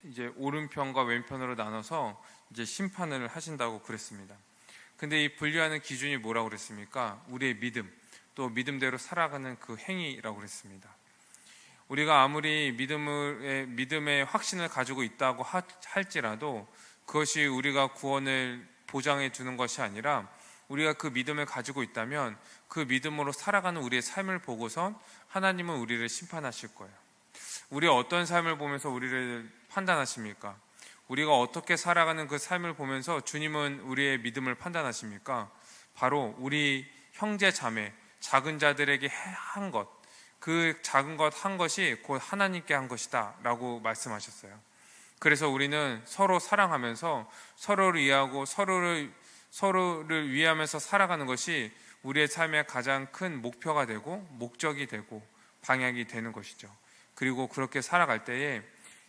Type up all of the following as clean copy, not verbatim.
이제 오른편과 왼편으로 나눠서 이제 심판을 하신다고 그랬습니다. 근데 이 분류하는 기준이 뭐라고 그랬습니까? 우리의 믿음, 또 믿음대로 살아가는 그 행위라고 그랬습니다. 우리가 아무리 믿음의 확신을 가지고 있다고 할지라도 그것이 우리가 구원을 보장해 주는 것이 아니라, 우리가 그 믿음을 가지고 있다면 그 믿음으로 살아가는 우리의 삶을 보고선 하나님은 우리를 심판하실 거예요. 우리가 어떤 삶을 보면서 우리를 판단하십니까? 우리가 어떻게 살아가는 그 삶을 보면서 주님은 우리의 믿음을 판단하십니까? 바로 우리 형제 자매, 작은 자들에게 한 것, 그 작은 것 한 것이 곧 하나님께 한 것이다 라고 말씀하셨어요. 그래서 우리는 서로 사랑하면서 서로를 이해하고 서로를 위하면서 살아가는 것이 우리의 삶의 가장 큰 목표가 되고 목적이 되고 방향이 되는 것이죠. 그리고 그렇게 살아갈 때에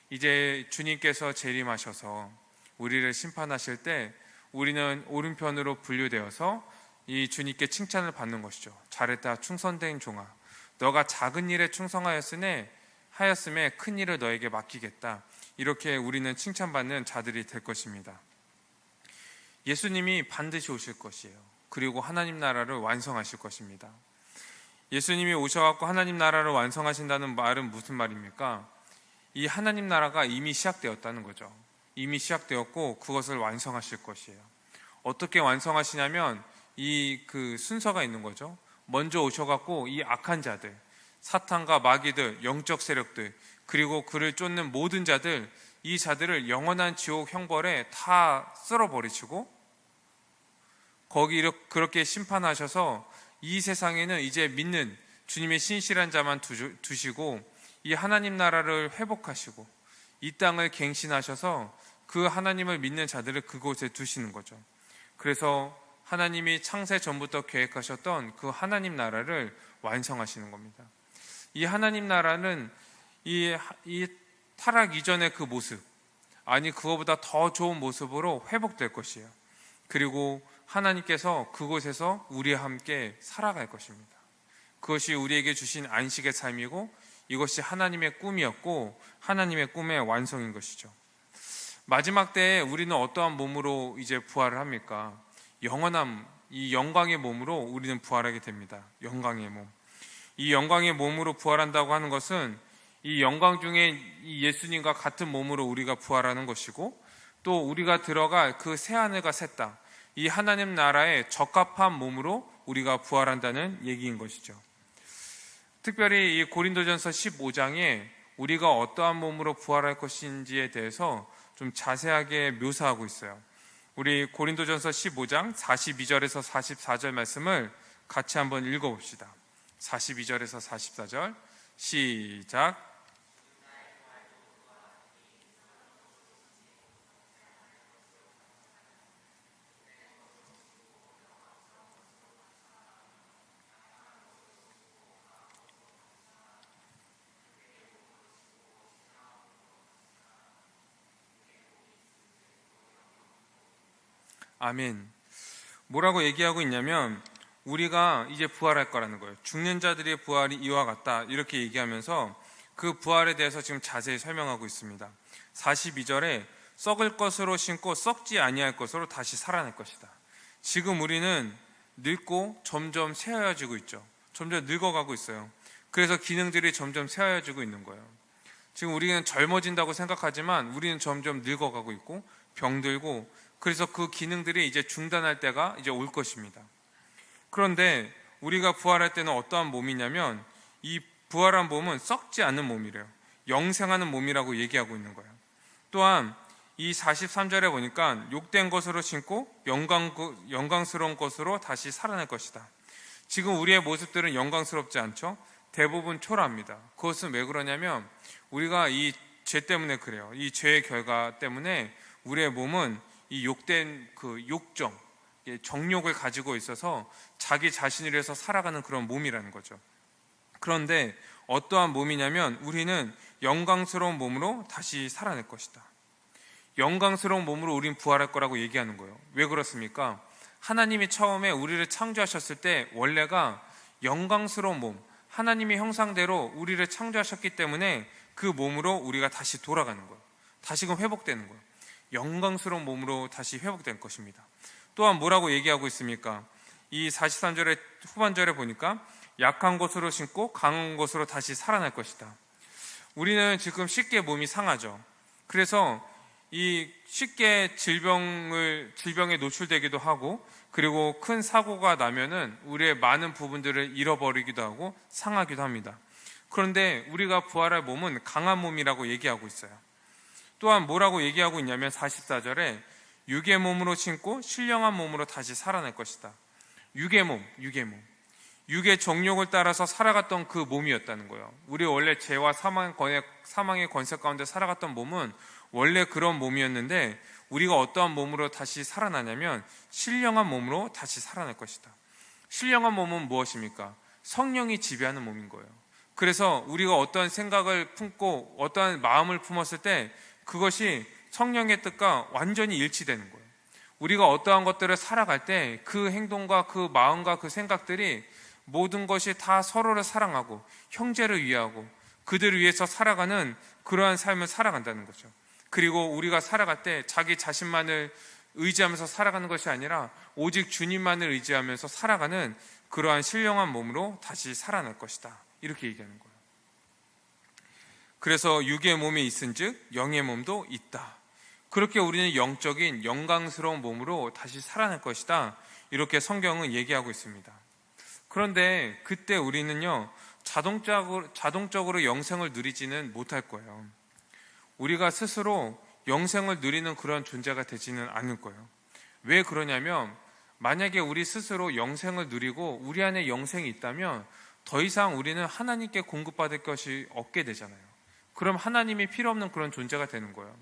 이제 주님께서 재림하셔서 우리를 심판하실 때 우리는 오른편으로 분류되어서 이 주님께 칭찬을 받는 것이죠. 잘했다 충성된 종아, 너가 작은 일에 충성하였음에 큰 일을 너에게 맡기겠다. 이렇게 우리는 칭찬받는 자들이 될 것입니다. 예수님이 반드시 오실 것이에요. 그리고 하나님 나라를 완성하실 것입니다. 예수님이 오셔갖고 하나님 나라를 완성하신다는 말은 무슨 말입니까? 이 하나님 나라가 이미 시작되었다는 거죠. 이미 시작되었고 그것을 완성하실 것이에요. 어떻게 완성하시냐면 이 그 순서가 있는 거죠. 먼저 오셔갖고 이 악한 자들, 사탄과 마귀들, 영적 세력들, 그리고 그를 쫓는 모든 자들, 이 자들을 영원한 지옥 형벌에 다 쓸어버리시고 그렇게 심판하셔서 이 세상에는 이제 믿는 주님의 신실한 자만 두시고 이 하나님 나라를 회복하시고 이 땅을 갱신하셔서 그 하나님을 믿는 자들을 그곳에 두시는 거죠. 그래서 하나님이 창세 전부터 계획하셨던 그 하나님 나라를 완성하시는 겁니다. 이 하나님 나라는 이 타락 이전의 그 모습, 아니 그거보다 더 좋은 모습으로 회복될 것이에요. 그리고 하나님께서 그곳에서 우리와 함께 살아갈 것입니다. 그것이 우리에게 주신 안식의 삶이고 이것이 하나님의 꿈이었고 하나님의 꿈의 완성인 것이죠. 마지막 때에 우리는 어떠한 몸으로 이제 부활을 합니까? 영원한 이 영광의 몸으로 우리는 부활하게 됩니다. 영광의 몸. 이 영광의 몸으로 부활한다고 하는 것은 이 영광 중에 이 예수님과 같은 몸으로 우리가 부활하는 것이고, 또 우리가 들어갈 그 새하늘과 새 땅, 이 하나님 나라에 적합한 몸으로 우리가 부활한다는 얘기인 것이죠. 특별히 이 고린도전서 15장에 우리가 어떠한 몸으로 부활할 것인지에 대해서 좀 자세하게 묘사하고 있어요. 우리 고린도전서 15장 42절에서 44절 말씀을 같이 한번 읽어봅시다. 42절에서 44절 시작. 아멘. 뭐라고 얘기하고 있냐면 우리가 이제 부활할 거라는 거예요. 죽는 자들의 부활이 이와 같다 이렇게 얘기하면서 그 부활에 대해서 지금 자세히 설명하고 있습니다. 42절에 썩을 것으로 심고 썩지 아니할 것으로 다시 살아날 것이다. 지금 우리는 늙고 점점 새하여지고 있죠. 점점 늙어가고 있어요. 그래서 기능들이 점점 새하여지고 있는 거예요. 지금 우리는 젊어진다고 생각하지만 우리는 점점 늙어가고 있고 병들고, 그래서 그 기능들이 이제 중단할 때가 이제 올 것입니다. 그런데 우리가 부활할 때는 어떠한 몸이냐면 이 부활한 몸은 썩지 않는 몸이래요. 영생하는 몸이라고 얘기하고 있는 거예요. 또한 이 43절에 보니까 욕된 것으로 심고 영광스러운 것으로 다시 살아날 것이다. 지금 우리의 모습들은 영광스럽지 않죠? 대부분 초라합니다. 그것은 왜 그러냐면 우리가 이 죄 때문에 그래요. 이 죄의 결과 때문에 우리의 몸은 이 욕된 그 욕정, 정욕을 가지고 있어서 자기 자신을 위해서 살아가는 그런 몸이라는 거죠. 그런데 어떠한 몸이냐면 우리는 영광스러운 몸으로 다시 살아낼 것이다. 영광스러운 몸으로 우린 부활할 거라고 얘기하는 거예요. 왜 그렇습니까? 하나님이 처음에 우리를 창조하셨을 때 원래가 영광스러운 몸, 하나님의 형상대로 우리를 창조하셨기 때문에 그 몸으로 우리가 다시 돌아가는 거예요. 다시금 회복되는 거예요. 영광스러운 몸으로 다시 회복될 것입니다. 또한 뭐라고 얘기하고 있습니까? 이 43절의 후반절에 보니까 약한 것으로 신고 강한 것으로 다시 살아날 것이다. 우리는 지금 쉽게 몸이 상하죠. 그래서 이 쉽게 질병에 노출되기도 하고, 그리고 큰 사고가 나면은 우리의 많은 부분들을 잃어버리기도 하고 상하기도 합니다. 그런데 우리가 부활할 몸은 강한 몸이라고 얘기하고 있어요. 또한 뭐라고 얘기하고 있냐면 44절에 육의 몸으로 신고 신령한 몸으로 다시 살아날 것이다. 육의 몸. 육의 정욕을 따라서 살아갔던 그 몸이었다는 거예요. 우리 원래 죄와 사망의 권세 가운데 살아갔던 몸은 원래 그런 몸이었는데, 우리가 어떠한 몸으로 다시 살아나냐면 신령한 몸으로 다시 살아날 것이다. 신령한 몸은 무엇입니까? 성령이 지배하는 몸인 거예요. 그래서 우리가 어떠한 생각을 품고 어떠한 마음을 품었을 때 그것이 성령의 뜻과 완전히 일치되는 거예요. 우리가 어떠한 것들을 살아갈 때 그 행동과 그 마음과 그 생각들이 모든 것이 다 서로를 사랑하고 형제를 위하고 그들을 위해서 살아가는 그러한 삶을 살아간다는 거죠. 그리고 우리가 살아갈 때 자기 자신만을 의지하면서 살아가는 것이 아니라 오직 주님만을 의지하면서 살아가는 그러한 신령한 몸으로 다시 살아날 것이다. 이렇게 얘기하는 거예요. 그래서 육의 몸이 있은즉 영의 몸도 있다. 그렇게 우리는 영적인 영광스러운 몸으로 다시 살아날 것이다. 이렇게 성경은 얘기하고 있습니다. 그런데 그때 우리는요, 자동적으로 영생을 누리지는 못할 거예요. 우리가 스스로 영생을 누리는 그런 존재가 되지는 않을 거예요. 왜 그러냐면, 만약에 우리 스스로 영생을 누리고 우리 안에 영생이 있다면 더 이상 우리는 하나님께 공급받을 것이 없게 되잖아요. 그럼 하나님이 필요 없는 그런 존재가 되는 거예요.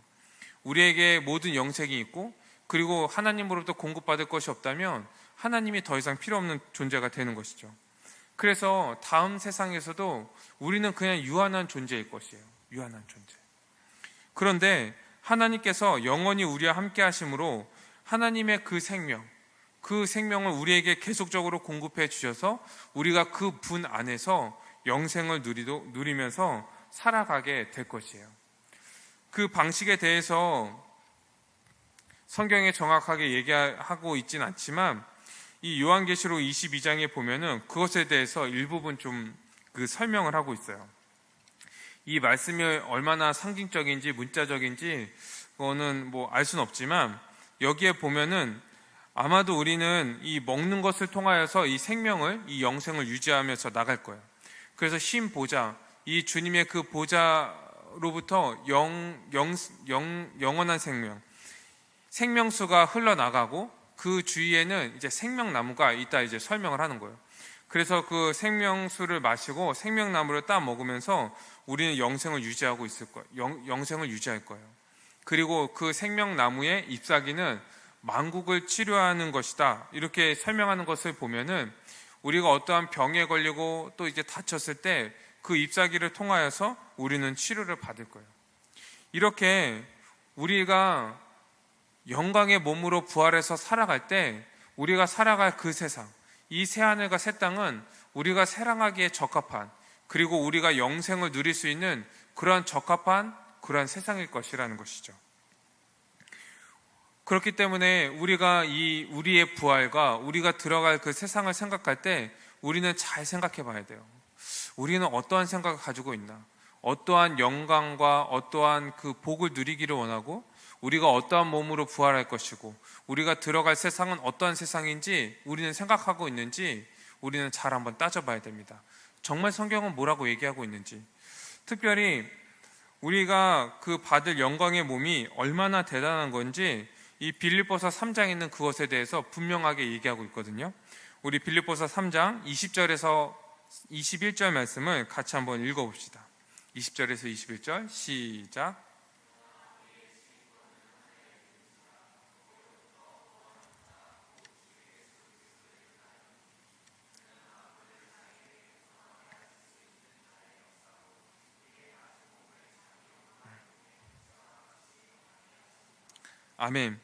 우리에게 모든 영생이 있고, 그리고 하나님으로부터 공급받을 것이 없다면 하나님이 더 이상 필요 없는 존재가 되는 것이죠. 그래서 다음 세상에서도 우리는 그냥 유한한 존재일 것이에요. 유한한 존재. 그런데 하나님께서 영원히 우리와 함께 하심으로 하나님의 그 생명을 우리에게 계속적으로 공급해 주셔서 우리가 그 분 안에서 영생을 누리면서 살아가게 될 것이에요. 그 방식에 대해서 성경에 정확하게 얘기하고 있지는 않지만, 이 요한계시록 22장에 보면은 그것에 대해서 일부분 좀 설명을 하고 있어요. 이 말씀이 얼마나 상징적인지 문자적인지 그거는 알 수는 없지만, 여기에 보면은 아마도 우리는 이 먹는 것을 통하여서 이 생명을, 이 영생을 유지하면서 나갈 거예요. 그래서 신 보좌, 이 주님의 그 보좌로부터 영원한 생명수가 흘러나가고, 그 주위에는 이제 생명나무가 있다, 이제 설명을 하는 거예요. 그래서 그 생명수를 마시고 생명나무를 따 먹으면서 우리는 영생을 유지하고 있을 거예요. 영생을 유지할 거예요. 그리고 그 생명나무의 잎사귀는 만국을 치료하는 것이다, 이렇게 설명하는 것을 보면은 우리가 어떠한 병에 걸리고 또 이제 다쳤을 때 그 잎사귀를 통하여서 우리는 치료를 받을 거예요. 이렇게 우리가 영광의 몸으로 부활해서 살아갈 때 우리가 살아갈 그 세상, 이 새하늘과 새 땅은 우리가 사랑하기에 적합한, 그리고 우리가 영생을 누릴 수 있는 그러한 적합한 그러한 세상일 것이라는 것이죠. 그렇기 때문에 우리가 우리의 부활과 우리가 들어갈 그 세상을 생각할 때 우리는 잘 생각해 봐야 돼요. 우리는 어떠한 생각을 가지고 있나? 어떠한 영광과 어떠한 그 복을 누리기를 원하고, 우리가 어떠한 몸으로 부활할 것이고, 우리가 들어갈 세상은 어떠한 세상인지 우리는 생각하고 있는지 우리는 잘 한번 따져봐야 됩니다. 정말 성경은 뭐라고 얘기하고 있는지, 특별히 우리가 그 받을 영광의 몸이 얼마나 대단한 건지 이 빌립보서 3장에 있는 그것에 대해서 분명하게 얘기하고 있거든요. 우리 빌립보서 3장 20절에서 21절 말씀을 같이 한번 읽어봅시다. 20절에서 21절 시작. 아멘.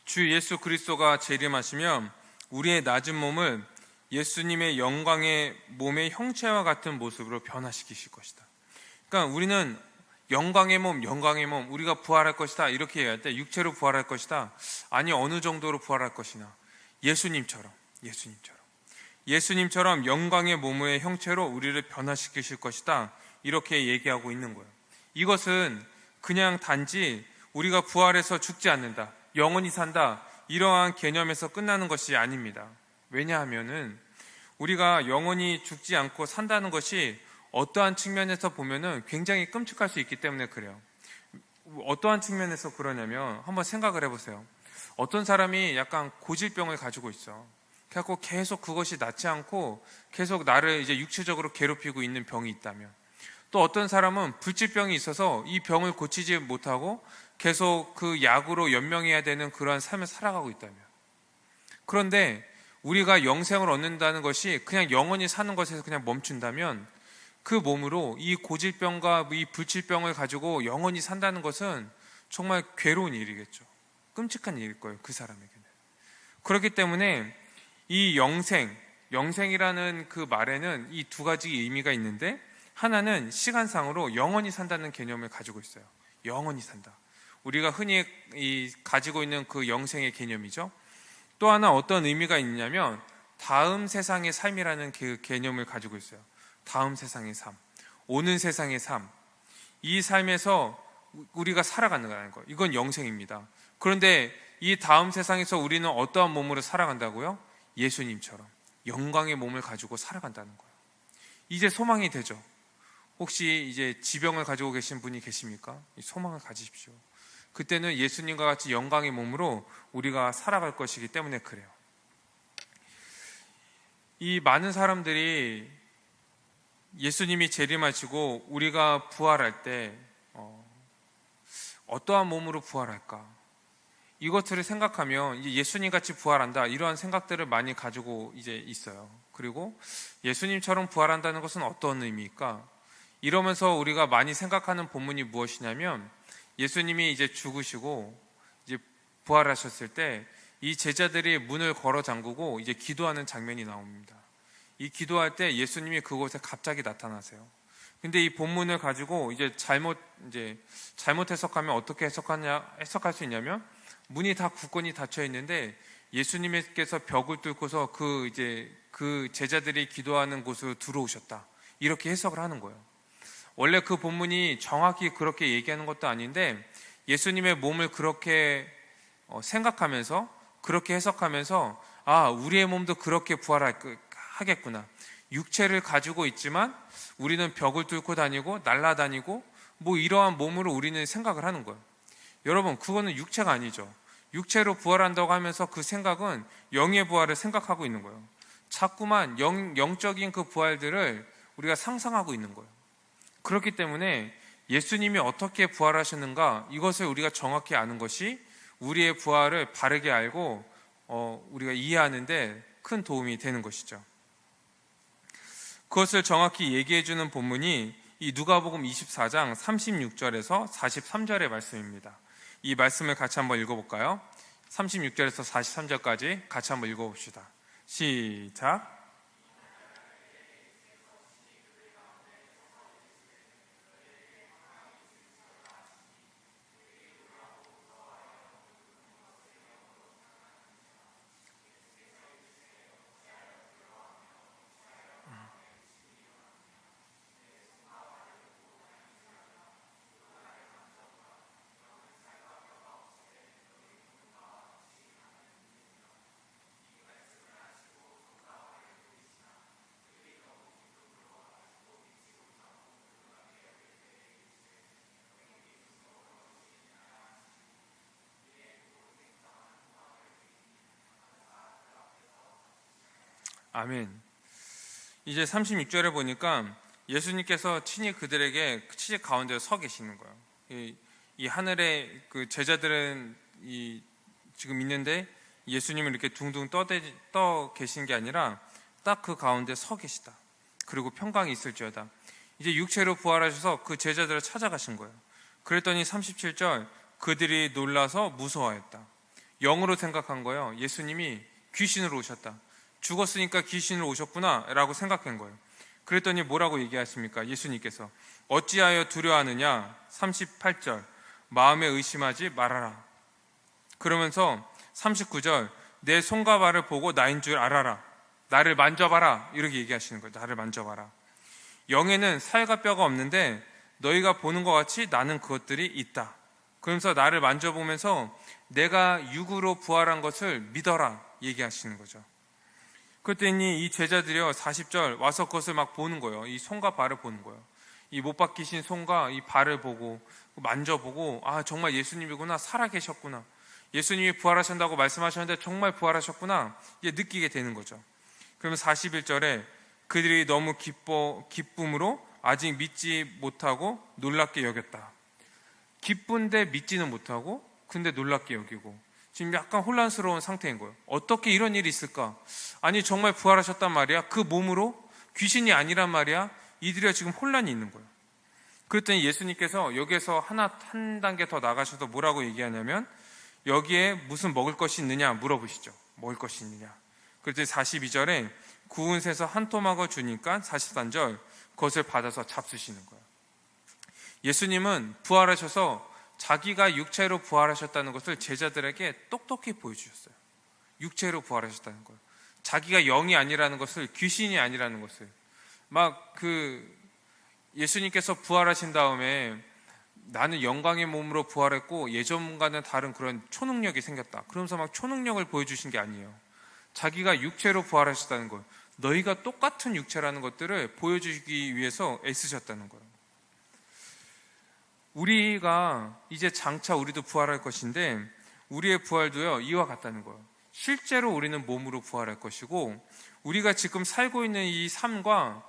주 예수 그리스도가 재림하시면 우리의 낮은 몸을 예수님의 영광의 몸의 형체와 같은 모습으로 변화시키실 것이다. 그러니까 우리는 영광의 몸, 영광의 몸, 우리가 부활할 것이다 이렇게 얘기할 때 육체로 부활할 것이다. 아니 어느 정도로 부활할 것이냐. 예수님처럼 영광의 몸의 형체로 우리를 변화시키실 것이다. 이렇게 얘기하고 있는 거예요. 이것은 그냥 단지 우리가 부활해서 죽지 않는다, 영원히 산다, 이러한 개념에서 끝나는 것이 아닙니다. 왜냐하면은 우리가 영원히 죽지 않고 산다는 것이 어떠한 측면에서 보면은 굉장히 끔찍할 수 있기 때문에 그래요. 어떠한 측면에서 그러냐면 한번 생각을 해보세요. 어떤 사람이 약간 고질병을 가지고 있어. 그래갖고 계속 그것이 낫지 않고 계속 나를 이제 육체적으로 괴롭히고 있는 병이 있다면, 또 어떤 사람은 불치병이 있어서 이 병을 고치지 못하고 계속 그 약으로 연명해야 되는 그러한 삶을 살아가고 있다면, 그런데 우리가 영생을 얻는다는 것이 그냥 영원히 사는 것에서 그냥 멈춘다면 그 몸으로 이 고질병과 이 불치병을 가지고 영원히 산다는 것은 정말 괴로운 일이겠죠. 끔찍한 일일 거예요, 그 사람에게는. 그렇기 때문에 이 영생이라는 그 말에는 이 두 가지 의미가 있는데, 하나는 시간상으로 영원히 산다는 개념을 가지고 있어요. 영원히 산다. 우리가 흔히 가지고 있는 그 영생의 개념이죠. 또 하나 어떤 의미가 있냐면 다음 세상의 삶이라는 그 개념을 가지고 있어요. 다음 세상의 삶, 오는 세상의 삶, 이 삶에서 우리가 살아가는 거예요. 이건 영생입니다. 그런데 이 다음 세상에서 우리는 어떠한 몸으로 살아간다고요? 예수님처럼 영광의 몸을 가지고 살아간다는 거예요. 이제 소망이 되죠. 혹시 이제 지병을 가지고 계신 분이 계십니까? 소망을 가지십시오. 그때는 예수님과 같이 영광의 몸으로 우리가 살아갈 것이기 때문에 그래요. 이 많은 사람들이 예수님이 재림하시고 우리가 부활할 때 어떠한 몸으로 부활할까? 이것들을 생각하면 예수님 같이 부활한다, 이러한 생각들을 많이 가지고 이제 있어요. 그리고 예수님처럼 부활한다는 것은 어떤 의미일까? 이러면서 우리가 많이 생각하는 본문이 무엇이냐면, 예수님이 이제 죽으시고 이제 부활하셨을 때 이 제자들이 문을 걸어 잠그고 이제 기도하는 장면이 나옵니다. 이 기도할 때 예수님이 그곳에 갑자기 나타나세요. 근데 이 본문을 가지고 이제 잘못 해석하면 어떻게 해석할 수 있냐면, 문이 다 굳건히 닫혀 있는데 예수님께서 벽을 뚫고서 그 제자들이 기도하는 곳으로 들어오셨다, 이렇게 해석을 하는 거예요. 원래 그 본문이 정확히 그렇게 얘기하는 것도 아닌데 예수님의 몸을 그렇게 생각하면서, 그렇게 해석하면서, 우리의 몸도 그렇게 부활하겠구나, 육체를 가지고 있지만 우리는 벽을 뚫고 다니고 날아다니고 뭐 이러한 몸으로 우리는 생각을 하는 거예요. 여러분, 그거는 육체가 아니죠. 육체로 부활한다고 하면서 그 생각은 영의 부활을 생각하고 있는 거예요. 자꾸만 영적인 그 부활들을 우리가 상상하고 있는 거예요. 그렇기 때문에 예수님이 어떻게 부활하셨는가, 이것을 우리가 정확히 아는 것이 우리의 부활을 바르게 알고 우리가 이해하는 데 큰 도움이 되는 것이죠. 그것을 정확히 얘기해 주는 본문이 이 누가복음 24장 36절에서 43절의 말씀입니다. 이 말씀을 같이 한번 읽어볼까요? 36절에서 43절까지 같이 한번 읽어봅시다. 시작. 아멘. 이제 36절에 보니까 예수님께서 친히 그들에게 치직 가운데 서 계시는 거예요. 이 하늘에 그 제자들은 지금 있는데 예수님은 이렇게 둥둥 떠 계신 게 아니라 딱 그 가운데 서 계시다. 그리고 평강이 있을지어다. 이제 육체로 부활하셔서 그 제자들을 찾아가신 거예요. 그랬더니 37절, 그들이 놀라서 무서워했다. 영으로 생각한 거예요. 예수님이 귀신으로 오셨다. 죽었으니까 귀신으로 오셨구나 라고 생각한 거예요. 그랬더니 뭐라고 얘기하십니까? 예수님께서 어찌하여 두려워하느냐? 38절 마음에 의심하지 말아라. 그러면서 39절 내 손과 발을 보고 나인 줄 알아라. 나를 만져봐라. 이렇게 얘기하시는 거예요. 나를 만져봐라. 영에는 살과 뼈가 없는데 너희가 보는 것 같이 나는 그것들이 있다. 그러면서 나를 만져보면서 내가 육으로 부활한 것을 믿어라 얘기하시는 거죠. 그랬더니 이 제자들이요 40절 와서 그것을 막 보는 거예요. 이 손과 발을 보는 거예요. 이 못 박히신 손과 이 발을 보고 만져보고 아 정말 예수님이구나, 살아계셨구나, 예수님이 부활하신다고 말씀하셨는데 정말 부활하셨구나 이게 느끼게 되는 거죠. 그러면 41절에 그들이 너무 기쁨으로 아직 믿지 못하고 놀랍게 여겼다. 기쁜데 믿지는 못하고 근데 놀랍게 여기고 지금 약간 혼란스러운 상태인 거예요. 어떻게 이런 일이 있을까? 아니 정말 부활하셨단 말이야? 그 몸으로? 귀신이 아니란 말이야? 이들이 지금 혼란이 있는 거예요. 그랬더니 예수님께서 여기에서 한 단계 더 나가셔서 뭐라고 얘기하냐면 여기에 무슨 먹을 것이 있느냐 물어보시죠. 먹을 것이 있느냐. 그랬더니 42절에 구운 새서 한 토막을 주니까 43절 그것을 받아서 잡수시는 거예요. 예수님은 부활하셔서 자기가 육체로 부활하셨다는 것을 제자들에게 똑똑히 보여주셨어요. 육체로 부활하셨다는 거예요. 자기가 영이 아니라는 것을, 귀신이 아니라는 것을. 예수님께서 부활하신 다음에 나는 영광의 몸으로 부활했고 예전과는 다른 그런 초능력이 생겼다. 그러면서 막 초능력을 보여주신 게 아니에요. 자기가 육체로 부활하셨다는 것, 너희가 똑같은 육체라는 것들을 보여주기 위해서 애쓰셨다는 거예요. 우리가 이제 장차 우리도 부활할 것인데 우리의 부활도요 이와 같다는 거예요. 실제로 우리는 몸으로 부활할 것이고 우리가 지금 살고 있는 이 삶과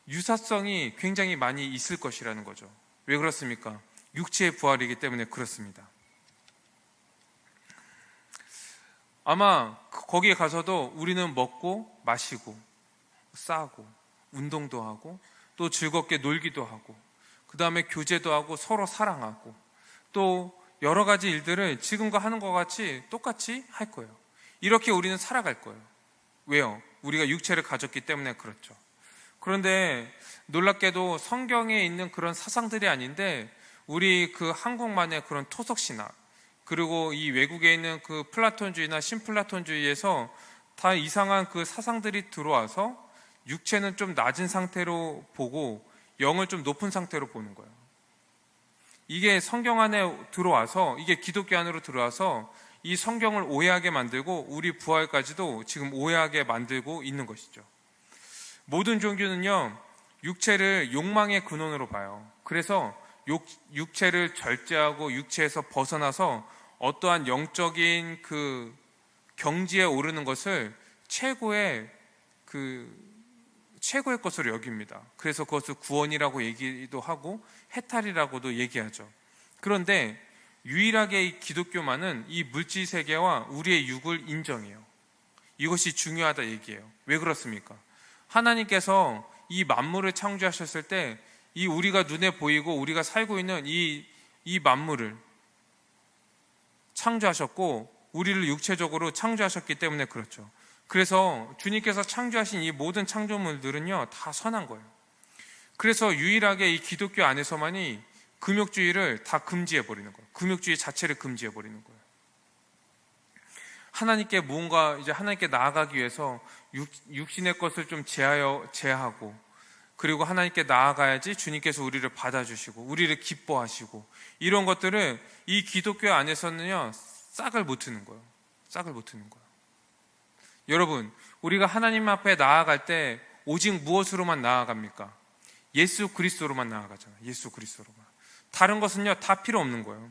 유사성이 굉장히 많이 있을 것이라는 거죠. 왜 그렇습니까? 육체의 부활이기 때문에 그렇습니다. 아마 거기에 가서도 우리는 먹고 마시고 싸고 운동도 하고 또 즐겁게 놀기도 하고 그 다음에 교제도 하고 서로 사랑하고 또 여러 가지 일들을 지금과 하는 것 같이 똑같이 할 거예요. 이렇게 우리는 살아갈 거예요. 왜요? 우리가 육체를 가졌기 때문에 그렇죠. 그런데 놀랍게도 성경에 있는 그런 사상들이 아닌데 우리 그 한국만의 그런 토속신학 그리고 이 외국에 있는 그 플라톤주의나 신플라톤주의에서 다 이상한 그 사상들이 들어와서 육체는 좀 낮은 상태로 보고 영을 좀 높은 상태로 보는 거예요. 이게 성경 안에 들어와서 이게 기독교 안으로 들어와서 이 성경을 오해하게 만들고 우리 부활까지도 지금 오해하게 만들고 있는 것이죠. 모든 종교는요 육체를 욕망의 근원으로 봐요. 그래서 육체를 절제하고 육체에서 벗어나서 어떠한 영적인 그 경지에 오르는 것을 최고의 것으로 여깁니다. 그래서 그것을 구원이라고 얘기도 하고 해탈이라고도 얘기하죠. 그런데 유일하게 이 기독교만은 이 물질 세계와 우리의 육을 인정해요. 이것이 중요하다 얘기해요. 왜 그렇습니까? 하나님께서 이 만물을 창조하셨을 때 이 우리가 눈에 보이고 우리가 살고 있는 이 만물을 창조하셨고 우리를 육체적으로 창조하셨기 때문에 그렇죠. 그래서 주님께서 창조하신 이 모든 창조물들은요 다 선한 거예요. 그래서 유일하게 이 기독교 안에서만이 금욕주의를 다 금지해버리는 거예요. 금욕주의 자체를 금지해버리는 거예요. 하나님께 하나님께 나아가기 위해서 육신의 것을 좀 제하고 그리고 하나님께 나아가야지 주님께서 우리를 받아주시고 우리를 기뻐하시고 이런 것들을 이 기독교 안에서는요 싹을 못 트는 거예요. 싹을 못 트는 거예요. 여러분, 우리가 하나님 앞에 나아갈 때 오직 무엇으로만 나아갑니까? 예수 그리스도로만 나아가잖아요. 예수 그리스도로만. 다른 것은요 다 필요 없는 거예요.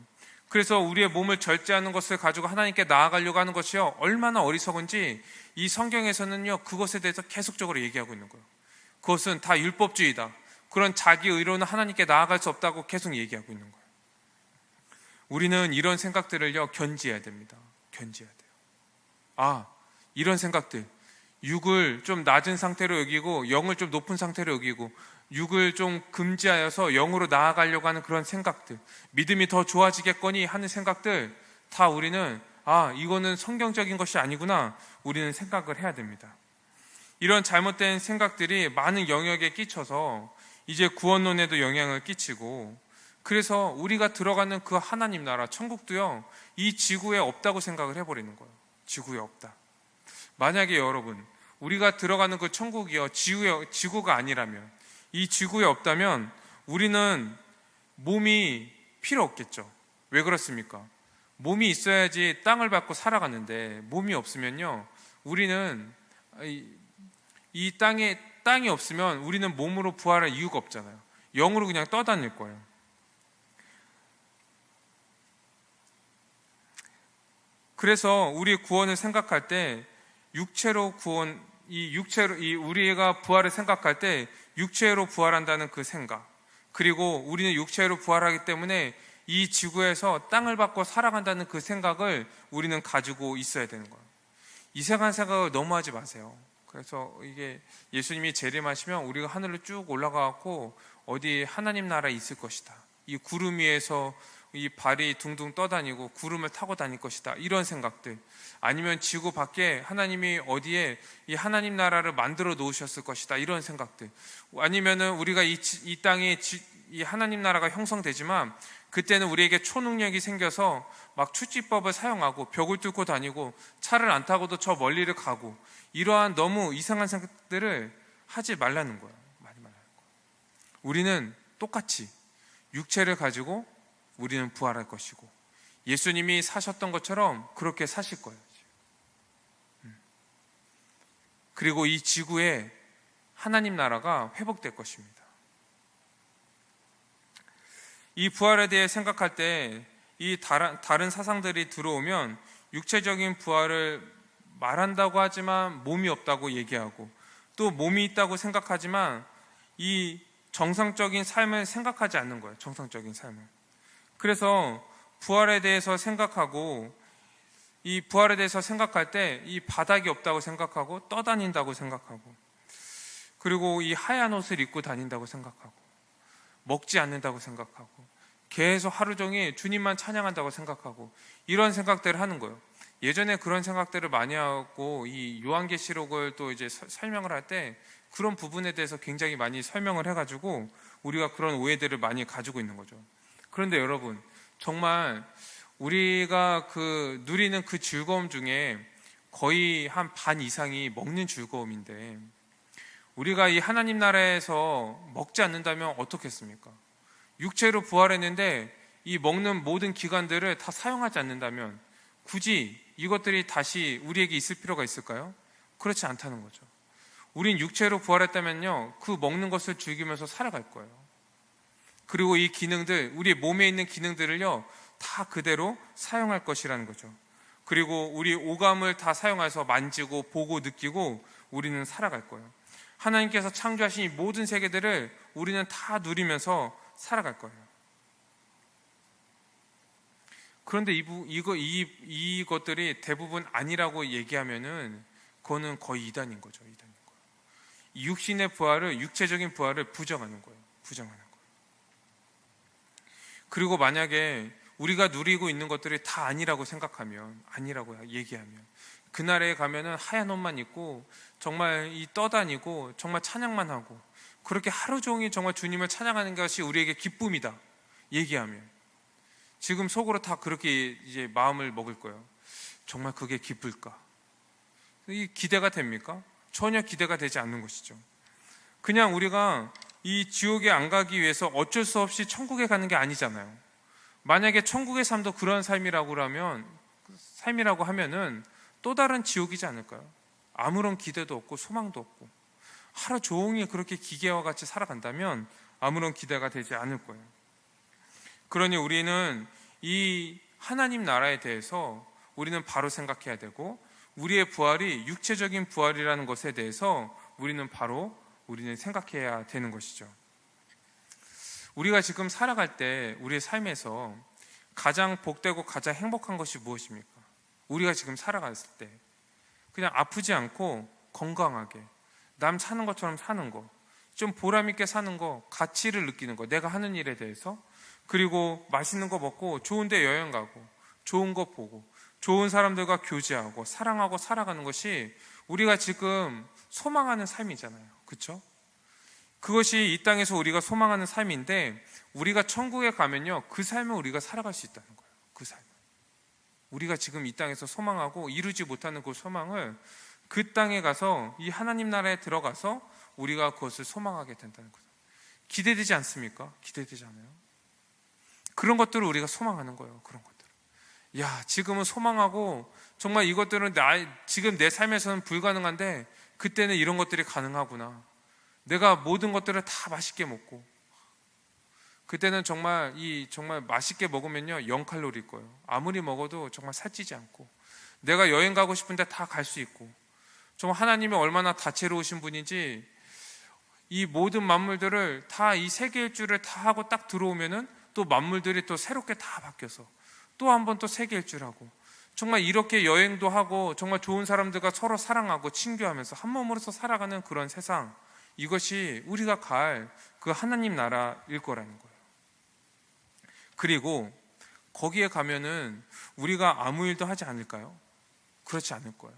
그래서 우리의 몸을 절제하는 것을 가지고 하나님께 나아가려고 하는 것이요 얼마나 어리석은지 이 성경에서는요 그것에 대해서 계속적으로 얘기하고 있는 거예요. 그것은 다 율법주의다. 그런 자기 의로는 하나님께 나아갈 수 없다고 계속 얘기하고 있는 거예요. 우리는 이런 생각들을요 견지해야 됩니다. 견지해야 돼요. 이런 생각들, 육을 좀 낮은 상태로 여기고 영을 좀 높은 상태로 여기고 육을 좀 금지하여서 영으로 나아가려고 하는 그런 생각들, 믿음이 더 좋아지겠거니 하는 생각들 다 우리는 이거는 성경적인 것이 아니구나 우리는 생각을 해야 됩니다. 이런 잘못된 생각들이 많은 영역에 끼쳐서 이제 구원론에도 영향을 끼치고, 그래서 우리가 들어가는 그 하나님 나라 천국도요, 이 지구에 없다고 생각을 해버리는 거예요. 지구에 없다. 만약에 여러분, 우리가 들어가는 그 천국이요, 지구가 아니라면, 이 지구에 없다면 우리는 몸이 필요 없겠죠. 왜 그렇습니까? 몸이 있어야지 땅을 밟고 살아가는데, 몸이 없으면요, 우리는 이 땅이 없으면 우리는 몸으로 부활할 이유가 없잖아요. 영으로 그냥 떠다닐 거예요. 그래서 우리 구원을 생각할 때 육체로 구원, 우리가 부활을 생각할 때 육체로 부활한다는 그 생각, 그리고 우리는 육체로 부활하기 때문에 이 지구에서 땅을 밟고 살아간다는 그 생각을 우리는 가지고 있어야 되는 거예요. 이상한 생각을 너무 하지 마세요. 그래서 이게 예수님이 재림하시면 우리가 하늘로 쭉 올라가고 어디 하나님 나라에 있을 것이다. 이 구름 위에서 이 발이 둥둥 떠다니고 구름을 타고 다닐 것이다. 이런 생각들. 아니면 지구 밖에 하나님이 어디에 이 하나님 나라를 만들어 놓으셨을 것이다. 이런 생각들. 아니면은 우리가 이 땅에 이 하나님 나라가 형성되지만 그때는 우리에게 초능력이 생겨서 막 축지법을 사용하고 벽을 뚫고 다니고 차를 안 타고도 저 멀리를 가고, 이러한 너무 이상한 생각들을 하지 말라는 거예요. 말이 말라는 거예요. 우리는 똑같이 육체를 가지고 우리는 부활할 것이고, 예수님이 사셨던 것처럼 그렇게 사실 거예요. 그리고 이 지구에 하나님 나라가 회복될 것입니다. 이 부활에 대해 생각할 때 이 다른 사상들이 들어오면 육체적인 부활을 말한다고 하지만 몸이 없다고 얘기하고, 또 몸이 있다고 생각하지만 이 정상적인 삶을 생각하지 않는 거예요. 정상적인 삶을. 그래서 부활에 대해서 생각하고, 이 부활에 대해서 생각할 때 이 바닥이 없다고 생각하고 떠다닌다고 생각하고, 그리고 이 하얀 옷을 입고 다닌다고 생각하고, 먹지 않는다고 생각하고, 계속 하루 종일 주님만 찬양한다고 생각하고, 이런 생각들을 하는 거예요. 예전에 그런 생각들을 많이 하고 이 요한계시록을 또 이제 설명을 할 때 그런 부분에 대해서 굉장히 많이 설명을 해가지고 우리가 그런 오해들을 많이 가지고 있는 거죠. 그런데 여러분, 정말 우리가 누리는 그 즐거움 중에 거의 한 반 이상이 먹는 즐거움인데, 우리가 이 하나님 나라에서 먹지 않는다면 어떻겠습니까? 육체로 부활했는데 이 먹는 모든 기관들을 다 사용하지 않는다면 굳이 이것들이 다시 우리에게 있을 필요가 있을까요? 그렇지 않다는 거죠. 우린 육체로 부활했다면요, 그 먹는 것을 즐기면서 살아갈 거예요. 그리고 이 기능들, 우리 몸에 있는 기능들을요, 다 그대로 사용할 것이라는 거죠. 그리고 우리 오감을 다 사용해서 만지고 보고 느끼고 우리는 살아갈 거예요. 하나님께서 창조하신 이 모든 세계들을 우리는 다 누리면서 살아갈 거예요. 그런데 이것들이 대부분 아니라고 얘기하면은 그거는 거의 이단인 거죠. 이단인 거예요. 이 육신의 부활을, 육체적인 부활을 부정하는 거예요. 부정하는 거예요. 그리고 만약에 우리가 누리고 있는 것들이 다 아니라고 생각하면, 아니라고 얘기하면, 그날에 가면은 하얀 옷만 입고 정말 떠다니고 정말 찬양만 하고 그렇게 하루 종일 정말 주님을 찬양하는 것이 우리에게 기쁨이다 얘기하면, 지금 속으로 다 그렇게 이제 마음을 먹을 거예요. 정말 그게 기쁠까? 이 기대가 됩니까? 전혀 기대가 되지 않는 것이죠. 그냥 우리가 이 지옥에 안 가기 위해서 어쩔 수 없이 천국에 가는 게 아니잖아요. 만약에 천국의 삶도 그런 삶이라고 하면은 또 다른 지옥이지 않을까요? 아무런 기대도 없고 소망도 없고 하루 종일 그렇게 기계와 같이 살아간다면 아무런 기대가 되지 않을 거예요. 그러니 우리는 이 하나님 나라에 대해서 우리는 바로 생각해야 되고, 우리의 부활이 육체적인 부활이라는 것에 대해서 우리는 생각해야 되는 것이죠. 우리가 지금 살아갈 때 우리의 삶에서 가장 복되고 가장 행복한 것이 무엇입니까? 우리가 지금 살아갔을 때 그냥 아프지 않고 건강하게 남 사는 것처럼 사는 거, 좀 보람 있게 사는 거, 가치를 느끼는 거, 내가 하는 일에 대해서, 그리고 맛있는 거 먹고 좋은 데 여행 가고 좋은 거 보고 좋은 사람들과 교제하고 사랑하고 살아가는 것이 우리가 지금 소망하는 삶이잖아요. 그렇죠? 그것이 이 땅에서 우리가 소망하는 삶인데, 우리가 천국에 가면요, 그 삶을 우리가 살아갈 수 있다는 거예요. 그 삶을 우리가 지금 이 땅에서 소망하고 이루지 못하는 그 소망을 그 땅에 가서, 이 하나님 나라에 들어가서 우리가 그것을 소망하게 된다는 거예요. 기대되지 않습니까? 기대되지 않아요? 그런 것들을 우리가 소망하는 거예요. 그런 것들. 야, 지금은 소망하고 정말 이것들은 지금 내 삶에서는 불가능한데 그때는 이런 것들이 가능하구나. 내가 모든 것들을 다 맛있게 먹고, 그때는 정말 정말 맛있게 먹으면요 0칼로리일 거예요. 아무리 먹어도 정말 살찌지 않고, 내가 여행 가고 싶은데 다 갈 수 있고, 정말 하나님이 얼마나 다채로우신 분인지, 이 모든 만물들을 다 이 세계 일주를 다 하고 딱 들어오면은 또 만물들이 또 새롭게 다 바뀌어서 또 한 번 또 세계 일주하고, 정말 이렇게 여행도 하고 정말 좋은 사람들과 서로 사랑하고 친교하면서 한 몸으로서 살아가는 그런 세상, 이것이 우리가 갈 그 하나님 나라일 거라는 거예요. 그리고 거기에 가면은 우리가 아무 일도 하지 않을까요? 그렇지 않을 거예요.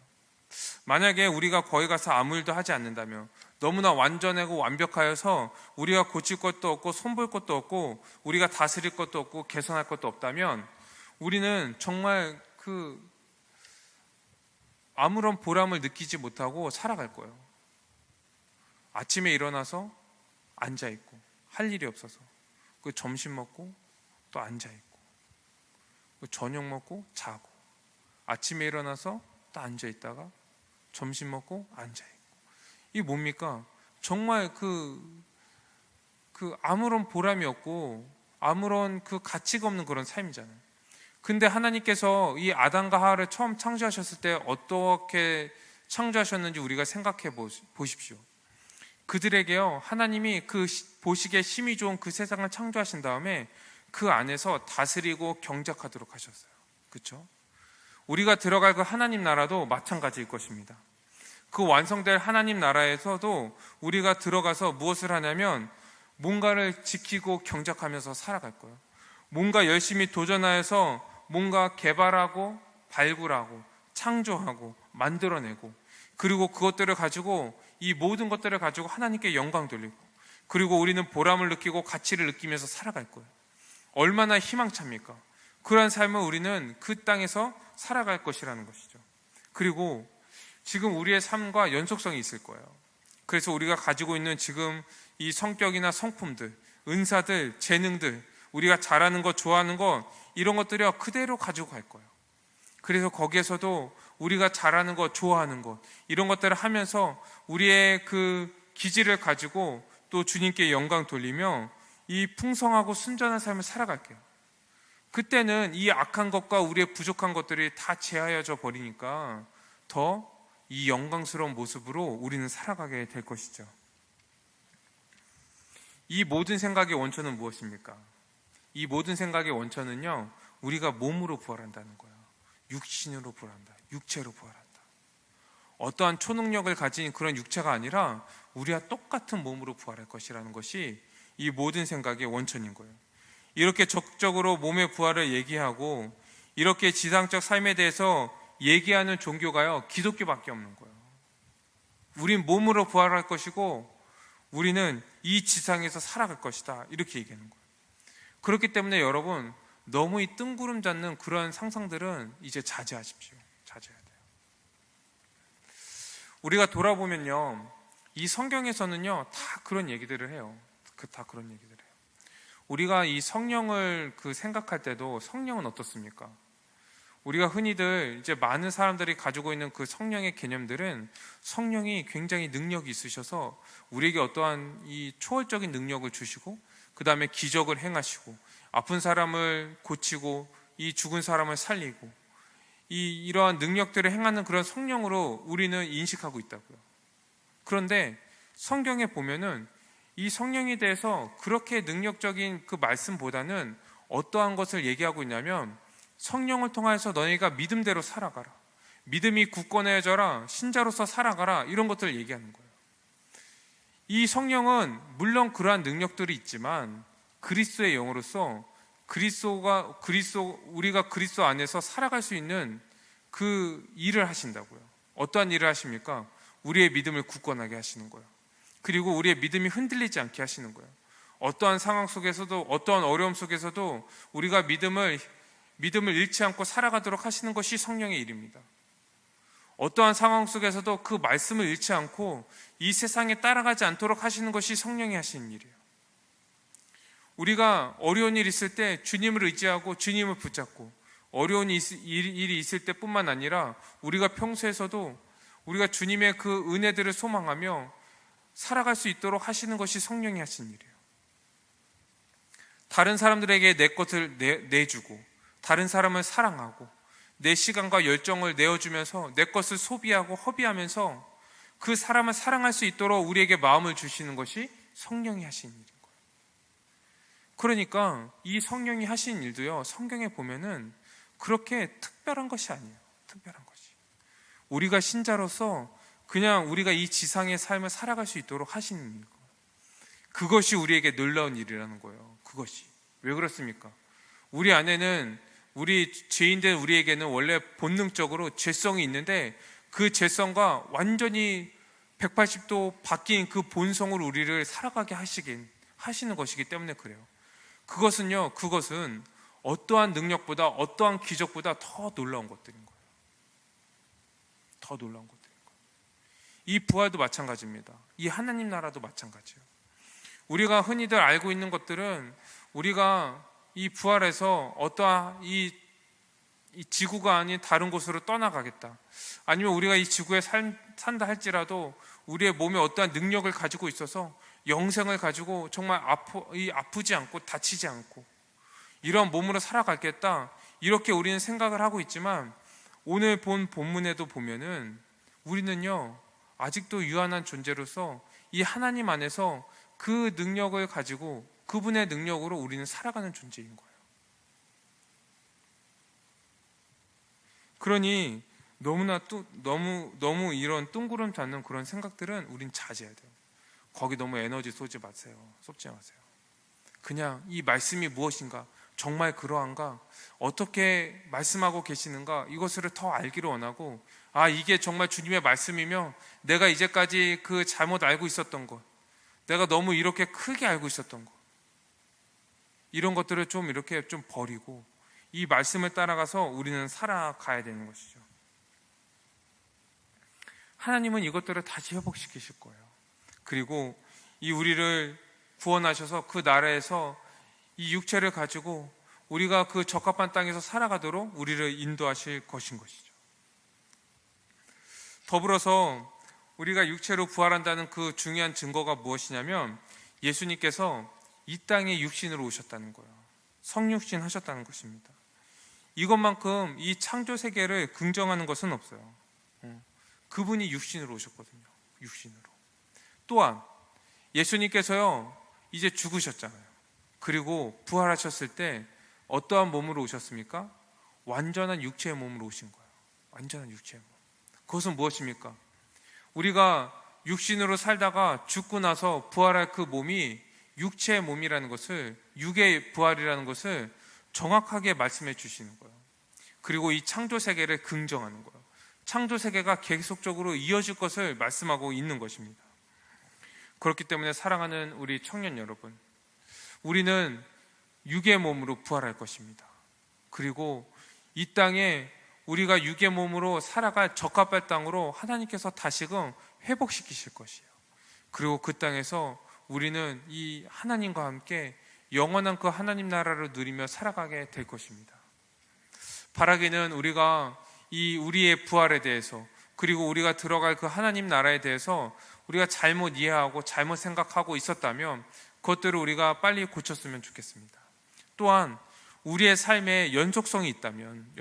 만약에 우리가 거기 가서 아무 일도 하지 않는다면, 너무나 완전하고 완벽하여서 우리가 고칠 것도 없고 손볼 것도 없고 우리가 다스릴 것도 없고 개선할 것도 없다면, 우리는 정말 아무런 보람을 느끼지 못하고 살아갈 거예요. 아침에 일어나서 앉아있고 할 일이 없어서, 점심 먹고 또 앉아있고, 저녁 먹고 자고, 아침에 일어나서 또 앉아있다가 점심 먹고 앉아있고, 이게 뭡니까? 정말 아무런 보람이 없고 아무런 가치가 없는 그런 삶이잖아요. 근데 하나님께서 이 아담과 하와를 처음 창조하셨을 때 어떻게 창조하셨는지 우리가 생각해 보십시오. 그들에게요, 하나님이 보시기에 심히 좋은 그 세상을 창조하신 다음에 그 안에서 다스리고 경작하도록 하셨어요. 그렇죠? 우리가 들어갈 그 하나님 나라도 마찬가지일 것입니다. 그 완성될 하나님 나라에서도 우리가 들어가서 무엇을 하냐면 뭔가를 지키고 경작하면서 살아갈 거예요. 뭔가 열심히 도전하여서 뭔가 개발하고 발굴하고 창조하고 만들어내고, 그리고 그것들을 가지고, 이 모든 것들을 가지고 하나님께 영광 돌리고, 그리고 우리는 보람을 느끼고 가치를 느끼면서 살아갈 거예요. 얼마나 희망찹니까? 그러한 삶을 우리는 그 땅에서 살아갈 것이라는 것이죠. 그리고 지금 우리의 삶과 연속성이 있을 거예요. 그래서 우리가 가지고 있는 지금 이 성격이나 성품들, 은사들, 재능들, 우리가 잘하는 것, 좋아하는 것, 이런 것들이 그대로 가지고 갈 거예요. 그래서 거기에서도 우리가 잘하는 것, 좋아하는 것, 이런 것들을 하면서 우리의 그 기질을 가지고 또 주님께 영광 돌리며 이 풍성하고 순전한 삶을 살아갈게요. 그때는 이 악한 것과 우리의 부족한 것들이 다 제하여져 버리니까 더 이 영광스러운 모습으로 우리는 살아가게 될 것이죠. 이 모든 생각의 원천은 무엇입니까? 이 모든 생각의 원천은요, 우리가 몸으로 부활한다는 거예요. 육신으로 부활한다. 육체로 부활한다. 어떠한 초능력을 가진 그런 육체가 아니라 우리와 똑같은 몸으로 부활할 것이라는 것이 이 모든 생각의 원천인 거예요. 이렇게 적극적으로 몸의 부활을 얘기하고 이렇게 지상적 삶에 대해서 얘기하는 종교가요, 기독교밖에 없는 거예요. 우린 몸으로 부활할 것이고 우리는 이 지상에서 살아갈 것이다, 이렇게 얘기하는 거예요. 그렇기 때문에 여러분, 너무 이 뜬구름 잡는 그런 상상들은 이제 자제하십시오. 자제해야 돼요. 우리가 돌아보면요, 이 성경에서는요 다 그런 얘기들을 해요. 다 그런 얘기들을 해요. 우리가 이 성령을 생각할 때도 성령은 어떻습니까? 우리가 흔히들 이제 많은 사람들이 가지고 있는 그 성령의 개념들은 성령이 굉장히 능력이 있으셔서 우리에게 어떠한 이 초월적인 능력을 주시고, 그 다음에 기적을 행하시고, 아픈 사람을 고치고, 이 죽은 사람을 살리고, 이러한 능력들을 행하는 그런 성령으로 우리는 인식하고 있다고요. 그런데 성경에 보면은 이 성령에 대해서 그렇게 능력적인 그 말씀보다는 어떠한 것을 얘기하고 있냐면, 성령을 통해서 너희가 믿음대로 살아가라, 믿음이 굳건해져라, 신자로서 살아가라, 이런 것들을 얘기하는 거예요. 이 성령은 물론 그러한 능력들이 있지만 그리스도의 영으로서 우리가 그리스도 안에서 살아갈 수 있는 그 일을 하신다고요. 어떠한 일을 하십니까? 우리의 믿음을 굳건하게 하시는 거예요. 그리고 우리의 믿음이 흔들리지 않게 하시는 거예요. 어떠한 상황 속에서도, 어떠한 어려움 속에서도 우리가 믿음을 잃지 않고 살아가도록 하시는 것이 성령의 일입니다. 어떠한 상황 속에서도 그 말씀을 잃지 않고 이 세상에 따라가지 않도록 하시는 것이 성령이 하시는 일이에요. 우리가 어려운 일이 있을 때 주님을 의지하고 주님을 붙잡고, 어려운 일이 있을 때뿐만 아니라 우리가 평소에서도 우리가 주님의 그 은혜들을 소망하며 살아갈 수 있도록 하시는 것이 성령이 하신 일이에요. 다른 사람들에게 내 것을 내주고, 다른 사람을 사랑하고, 내 시간과 열정을 내어주면서 내 것을 소비하고 허비하면서 그 사람을 사랑할 수 있도록 우리에게 마음을 주시는 것이 성령이 하신 일인 거예요. 그러니까 이 성령이 하신 일도요, 성경에 보면은 그렇게 특별한 것이 아니에요. 특별한 것이. 우리가 신자로서 그냥 우리가 이 지상의 삶을 살아갈 수 있도록 하시는 일이에요. 그것이 우리에게 놀라운 일이라는 거예요. 그것이. 왜 그렇습니까? 우리 안에는, 우리 죄인된 우리에게는 원래 본능적으로 죄성이 있는데 그 죄성과 완전히 180도 바뀐 그 본성으로 우리를 살아가게 하시는 것이기 때문에 그래요. 그것은 어떠한 능력보다, 어떠한 기적보다 더 놀라운 것들인 거예요. 더 놀라운 것들인 거예요. 이 부활도 마찬가지입니다. 이 하나님 나라도 마찬가지예요. 우리가 흔히들 알고 있는 것들은, 우리가 이 부활에서 어떠한 이 지구가 아닌 다른 곳으로 떠나가겠다, 아니면 우리가 이 지구에 산다 할지라도 우리의 몸에 어떠한 능력을 가지고 있어서 영생을 가지고 정말 아프지 않고 다치지 않고 이런 몸으로 살아가겠다, 이렇게 우리는 생각을 하고 있지만, 오늘 본 본문에도 보면은 우리는요 아직도 유한한 존재로서 이 하나님 안에서 그 능력을 가지고, 그분의 능력으로 우리는 살아가는 존재인 거예요. 그러니 너무 이런 뜬구름 잡는 그런 생각들은 우린 자제해야 돼요. 거기 너무 에너지 쏟지 마세요. 그냥 이 말씀이 무엇인가, 정말 그러한가, 어떻게 말씀하고 계시는가, 이것을 더 알기를 원하고, 이게 정말 주님의 말씀이며 내가 이제까지 그 잘못 알고 있었던 것, 내가 너무 이렇게 크게 알고 있었던 것, 이런 것들을 좀 이렇게 좀 버리고 이 말씀을 따라가서 우리는 살아가야 되는 것이죠. 하나님은 이것들을 다시 회복시키실 거예요. 그리고 이 우리를 구원하셔서 그 나라에서 이 육체를 가지고 우리가 그 적합한 땅에서 살아가도록 우리를 인도하실 것인 것이죠. 더불어서 우리가 육체로 부활한다는 그 중요한 증거가 무엇이냐면, 예수님께서 이 땅에 육신으로 오셨다는 거예요. 성육신 하셨다는 것입니다. 이것만큼 이 창조 세계를 긍정하는 것은 없어요. 그분이 육신으로 오셨거든요. 육신으로. 또한 예수님께서요 이제 죽으셨잖아요. 그리고 부활하셨을 때 어떠한 몸으로 오셨습니까? 완전한 육체의 몸으로 오신 거예요. 완전한 육체의 몸. 그것은 무엇입니까? 우리가 육신으로 살다가 죽고 나서 부활할 그 몸이 육체의 몸이라는 것을, 육의 부활이라는 것을 정확하게 말씀해 주시는 거예요. 그리고 이 창조 세계를 긍정하는 거예요. 창조 세계가 계속적으로 이어질 것을 말씀하고 있는 것입니다. 그렇기 때문에 사랑하는 우리 청년 여러분, 우리는 육의 몸으로 부활할 것입니다. 그리고 이 땅에 우리가 육의 몸으로 살아갈 적합한 땅으로 하나님께서 다시금 회복시키실 것이에요. 그리고 그 땅에서 우리는 이 하나님과 함께 영원한 그 하나님 나라를 누리며 살아가게 될 것입니다. 바라기는 우리가 이 우리의 부활에 대해서, 그리고 우리가 들어갈 그 하나님 나라에 대해서 우리가 잘못 이해하고 잘못 생각하고 있었다면 그것들을 우리가 빨리 고쳤으면 좋겠습니다. 또한 우리의 삶에 연속성이 있다면,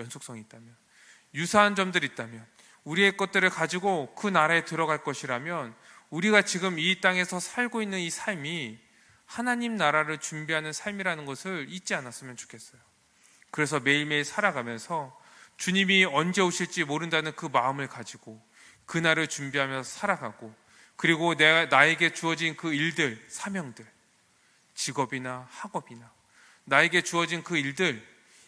유사한 점들이 있다면, 우리의 것들을 가지고 그 나라에 들어갈 것이라면, 우리가 지금 이 땅에서 살고 있는 이 삶이 하나님 나라를 준비하는 삶이라는 것을 잊지 않았으면 좋겠어요. 그래서 매일매일 살아가면서 주님이 언제 오실지 모른다는 그 마음을 가지고 그날을 준비하면서 살아가고, 그리고 나에게 주어진 그 일들, 사명들, 직업이나 학업이나 나에게 주어진 그 일들,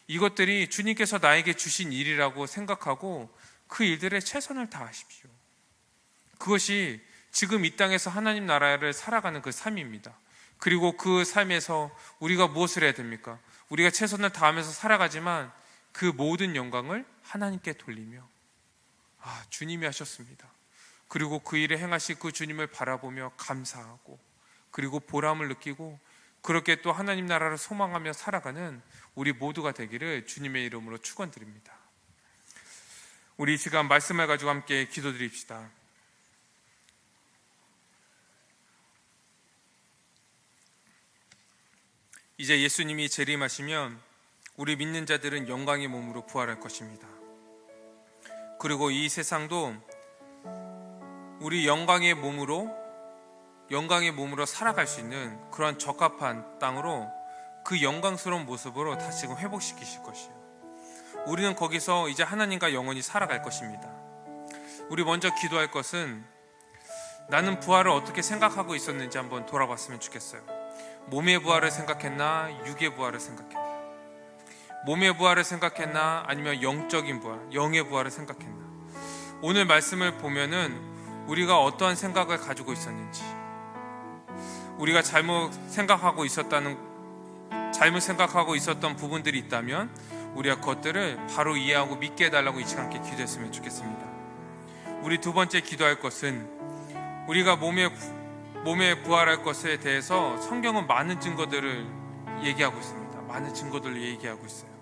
이것들이 주님께서 나에게 주신 일이라고 생각하고 그 일들에 최선을 다하십시오. 그것이 지금 이 땅에서 하나님 나라를 살아가는 그 삶입니다. 그리고 그 삶에서 우리가 무엇을 해야 됩니까? 우리가 최선을 다하면서 살아가지만 그 모든 영광을 하나님께 돌리며 주님이 하셨습니다. 그리고 그 일을 행하신 그 주님을 바라보며 감사하고 그리고 보람을 느끼고 그렇게 또 하나님 나라를 소망하며 살아가는 우리 모두가 되기를 주님의 이름으로 축원드립니다. 우리 이 시간 말씀을 가지고 함께 기도드립시다. 이제 예수님이 재림하시면 우리 믿는 자들은 영광의 몸으로 부활할 것입니다. 그리고 이 세상도 우리 영광의 몸으로 살아갈 수 있는 그런 적합한 땅으로 그 영광스러운 모습으로 다시금 회복시키실 것이에요. 우리는 거기서 이제 하나님과 영원히 살아갈 것입니다. 우리 먼저 기도할 것은 나는 부활을 어떻게 생각하고 있었는지 한번 돌아봤으면 좋겠어요. 몸의 부활을 생각했나, 육의 부활을 생각했나? 몸의 부활을 생각했나, 아니면 영적인 부활, 영의 부활을 생각했나? 오늘 말씀을 보면은 우리가 어떠한 생각을 가지고 있었는지, 우리가 잘못 생각하고 있었던 부분들이 있다면 우리가 그것들을 바로 이해하고 믿게 해달라고 이 시간 함께 기도했으면 좋겠습니다. 우리 두 번째 기도할 것은 우리가 몸에 부활할 것에 대해서 성경은 많은 증거들을 얘기하고 있습니다. 많은 증거들을 얘기하고 있어요.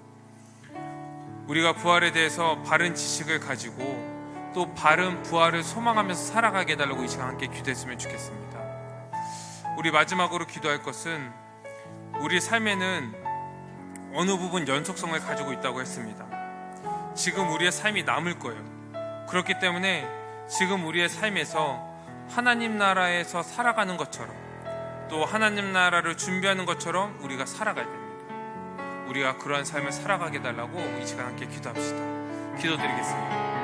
우리가 부활에 대해서 바른 지식을 가지고 또 바른 부활을 소망하면서 살아가게 해달라고 이 시간 함께 기도했으면 좋겠습니다. 우리 마지막으로 기도할 것은 우리 삶에는 어느 부분 연속성을 가지고 있다고 했습니다. 지금 우리의 삶이 남을 거예요. 그렇기 때문에 지금 우리의 삶에서 하나님 나라에서 살아가는 것처럼 또 하나님 나라를 준비하는 것처럼 우리가 살아가야 됩니다. 우리가 그러한 삶을 살아가게 해달라고 이 시간 함께 기도합시다. 기도드리겠습니다.